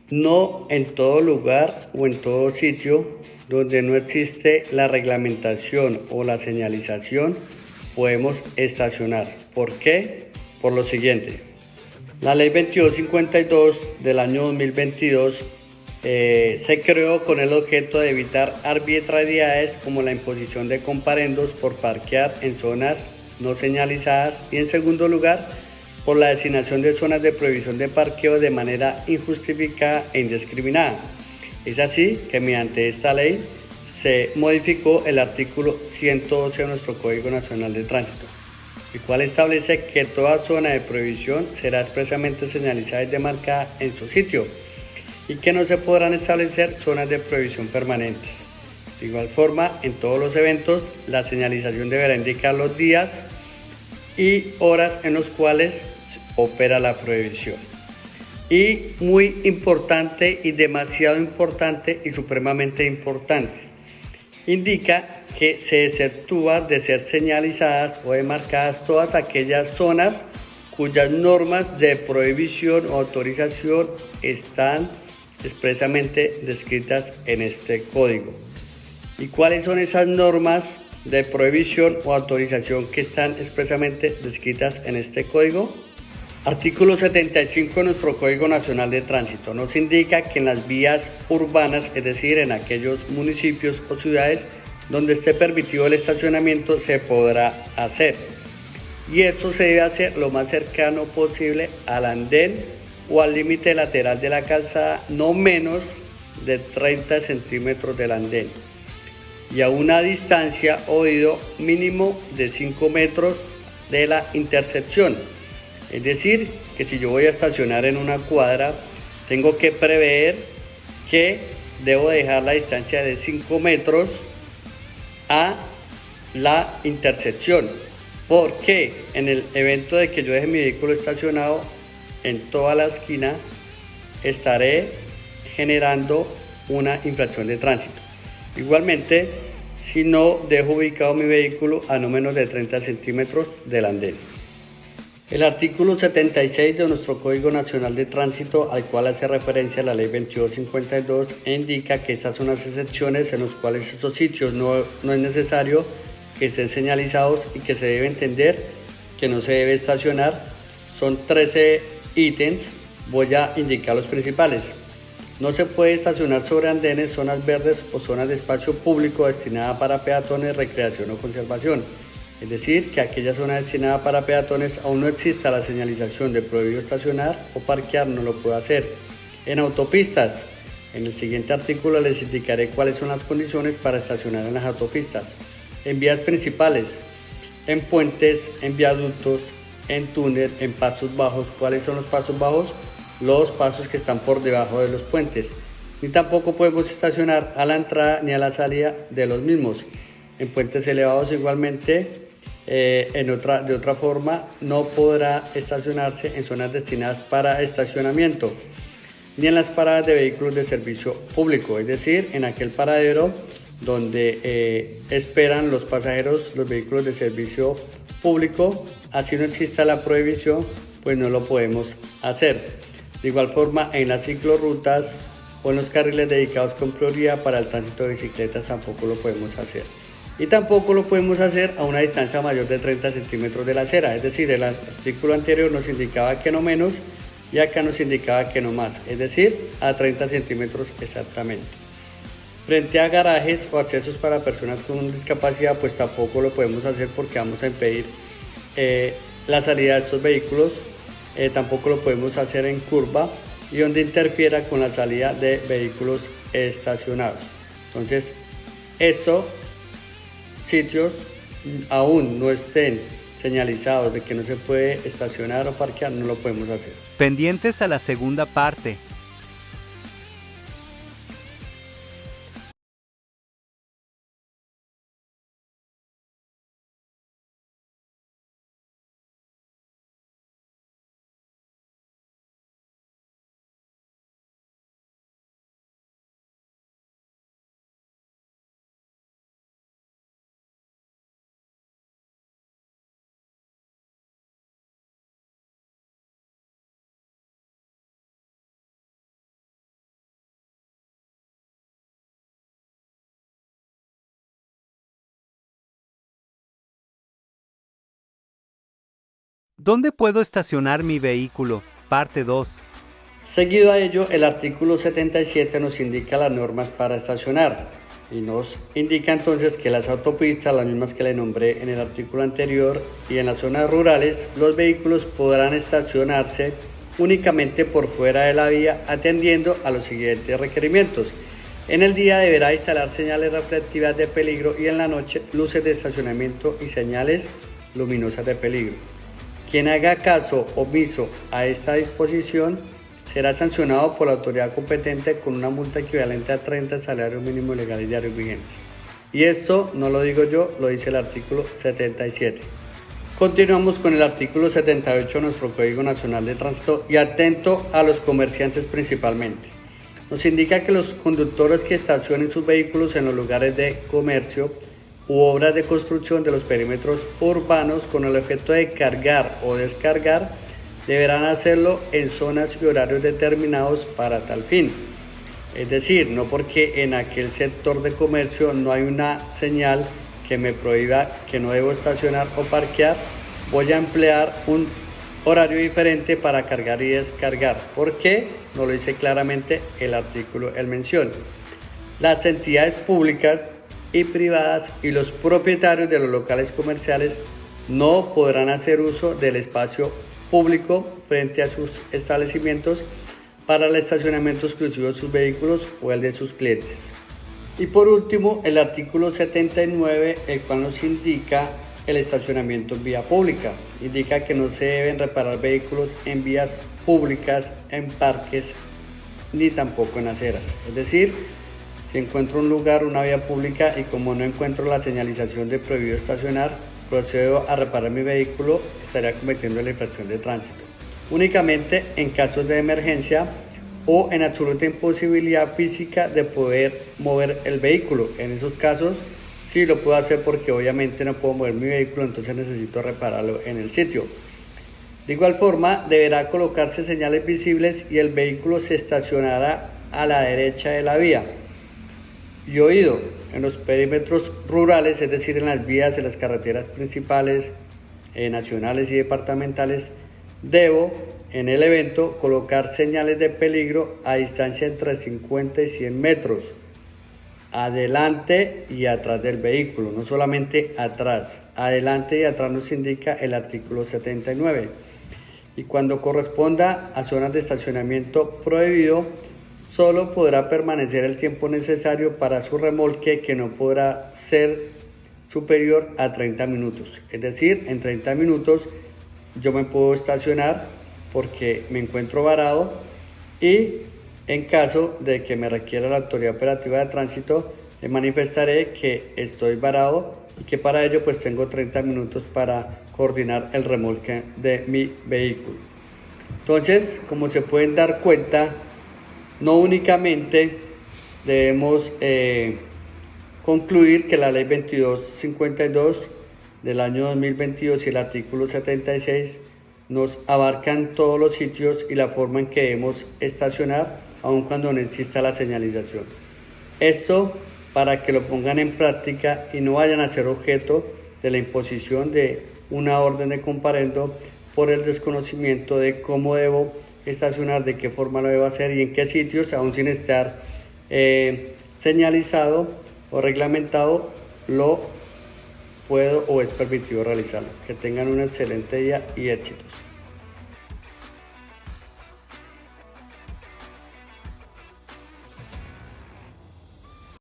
No en todo lugar o en todo sitio donde no existe la reglamentación o la señalización podemos estacionar. ¿Por qué? Por lo siguiente. La ley 2252 del año 2022 se creó con el objeto de evitar arbitrariedades como la imposición de comparendos por parquear en zonas no señalizadas y, en segundo lugar, por la designación de zonas de prohibición de parqueo de manera injustificada e indiscriminada. Es así que mediante esta ley se modificó el artículo 112 de nuestro Código Nacional de Tránsito, el cual establece que toda zona de prohibición será expresamente señalizada y demarcada en su sitio y que no se podrán establecer zonas de prohibición permanentes. De igual forma, en todos los eventos, la señalización deberá indicar los días y horas en los cuales opera la prohibición. Y muy importante y demasiado importante y supremamente importante, indica que se exceptúa de ser señalizadas o demarcadas todas aquellas zonas cuyas normas de prohibición o autorización están expresamente descritas en este código. ¿Y cuáles son esas normas de prohibición o autorización que están expresamente descritas en este código? Artículo 75 de nuestro Código Nacional de Tránsito nos indica que en las vías urbanas, es decir, en aquellos municipios o ciudades donde esté permitido el estacionamiento, se podrá hacer. Y esto se debe hacer lo más cercano posible al andén o al límite lateral de la calzada, no menos de 30 centímetros del andén, y a una distancia oído mínimo de 5 metros de la intersección. Es decir, que si yo voy a estacionar en una cuadra, tengo que prever que debo dejar la distancia de 5 metros a la intersección, porque en el evento de que yo deje mi vehículo estacionado en toda la esquina, estaré generando una infracción de tránsito. Igualmente, si no dejo ubicado mi vehículo a no menos de 30 centímetros del andén. El artículo 76 de nuestro Código Nacional de Tránsito, al cual hace referencia la Ley 2252, indica que estas son las excepciones en las cuales estos sitios no es necesario que estén señalizados y que se debe entender que no se debe estacionar. Son 13 ítems, voy a indicar los principales. No se puede estacionar sobre andenes, zonas verdes o zonas de espacio público destinada para peatones, recreación o conservación. Es decir, que aquella zona destinada para peatones aún no exista la señalización de prohibido estacionar o parquear, no lo puede hacer. En autopistas, en el siguiente artículo les indicaré cuáles son las condiciones para estacionar en las autopistas. En vías principales, en puentes, en viaductos, en túnel, en pasos bajos. ¿Cuáles son los pasos bajos? Los pasos que están por debajo de los puentes. Ni tampoco podemos estacionar a la entrada ni a la salida de los mismos. En puentes elevados igualmente. De otra forma, no podrá estacionarse en zonas destinadas para estacionamiento, ni en las paradas de vehículos de servicio público, es decir, en aquel paradero donde esperan los pasajeros los vehículos de servicio público. Así no exista la prohibición, pues no lo podemos hacer. De igual forma, en las ciclorrutas o en los carriles dedicados con prioridad para el tránsito de bicicletas tampoco lo podemos hacer. Y tampoco lo podemos hacer a una distancia mayor de 30 centímetros de la acera, es decir, el artículo anterior nos indicaba que no menos y acá nos indicaba que no más, es decir, a 30 centímetros exactamente. Frente a garajes o accesos para personas con discapacidad, pues tampoco lo podemos hacer porque vamos a impedir la salida de estos vehículos. Tampoco lo podemos hacer en curva y donde interfiera con la salida de vehículos estacionados. Entonces, estos sitios aún no estén señalizados de que no se puede estacionar o parquear, no lo podemos hacer. Pendientes a la segunda parte. ¿Dónde puedo estacionar mi vehículo? Parte 2. Seguido a ello, el artículo 77 nos indica las normas para estacionar y nos indica entonces que las autopistas, las mismas que le nombré en el artículo anterior, y en las zonas rurales, los vehículos podrán estacionarse únicamente por fuera de la vía atendiendo a los siguientes requerimientos. En el día deberá instalar señales reflectivas de peligro y en la noche luces de estacionamiento y señales luminosas de peligro. Quien haga caso omiso a esta disposición será sancionado por la autoridad competente con una multa equivalente a 30 salarios mínimos legales diarios vigentes. Y esto no lo digo yo, lo dice el artículo 77. Continuamos con el artículo 78 de nuestro Código Nacional de Tránsito y atento a los comerciantes principalmente. Nos indica que los conductores que estacionen sus vehículos en los lugares de comercio u obras de construcción de los perímetros urbanos con el objeto de cargar o descargar deberán hacerlo en zonas y horarios determinados para tal fin. Es decir, no porque en aquel sector de comercio no hay una señal que me prohíba que no debo estacionar o parquear, voy a emplear un horario diferente para cargar y descargar. ¿Por qué? No lo dice claramente el artículo en mención. Las entidades públicas y privadas y los propietarios de los locales comerciales no podrán hacer uso del espacio público frente a sus establecimientos para el estacionamiento exclusivo de sus vehículos o el de sus clientes. Y por último, el artículo 79, el cual nos indica el estacionamiento en vía pública. Indica que no se deben reparar vehículos en vías públicas, en parques, ni tampoco en aceras. Es decir, si encuentro un lugar, una vía pública, y como no encuentro la señalización de prohibido estacionar, procedo a reparar mi vehículo, estaría cometiendo la infracción de tránsito. Únicamente en casos de emergencia o en absoluta imposibilidad física de poder mover el vehículo. En esos casos sí lo puedo hacer porque obviamente no puedo mover mi vehículo, entonces necesito repararlo en el sitio. De igual forma, deberá colocarse señales visibles y el vehículo se estacionará a la derecha de la vía. Y oído, en los perímetros rurales, es decir, en las vías, en las carreteras principales, nacionales y departamentales, debo en el evento colocar señales de peligro a distancia entre 50 y 100 metros, adelante y atrás del vehículo, no solamente atrás, adelante y atrás nos indica el artículo 79. Y cuando corresponda a zonas de estacionamiento prohibido, solo podrá permanecer el tiempo necesario para su remolque, que no podrá ser superior a 30 minutos. Es decir, en 30 minutos yo me puedo estacionar porque me encuentro varado, y en caso de que me requiera la autoridad operativa de tránsito, le manifestaré que estoy varado y que para ello pues tengo 30 minutos para coordinar el remolque de mi vehículo. Entonces, como se pueden dar cuenta, no únicamente debemos concluir que la ley 2252 del año 2022 y el artículo 76 nos abarcan todos los sitios y la forma en que debemos estacionar, aun cuando no exista la señalización. Esto para que lo pongan en práctica y no vayan a ser objeto de la imposición de una orden de comparendo por el desconocimiento de cómo debo estacionar, de qué forma lo debo hacer y en qué sitios, aún sin estar señalizado o reglamentado, lo puedo o es permitido realizarlo. Que tengan un excelente día y éxitos.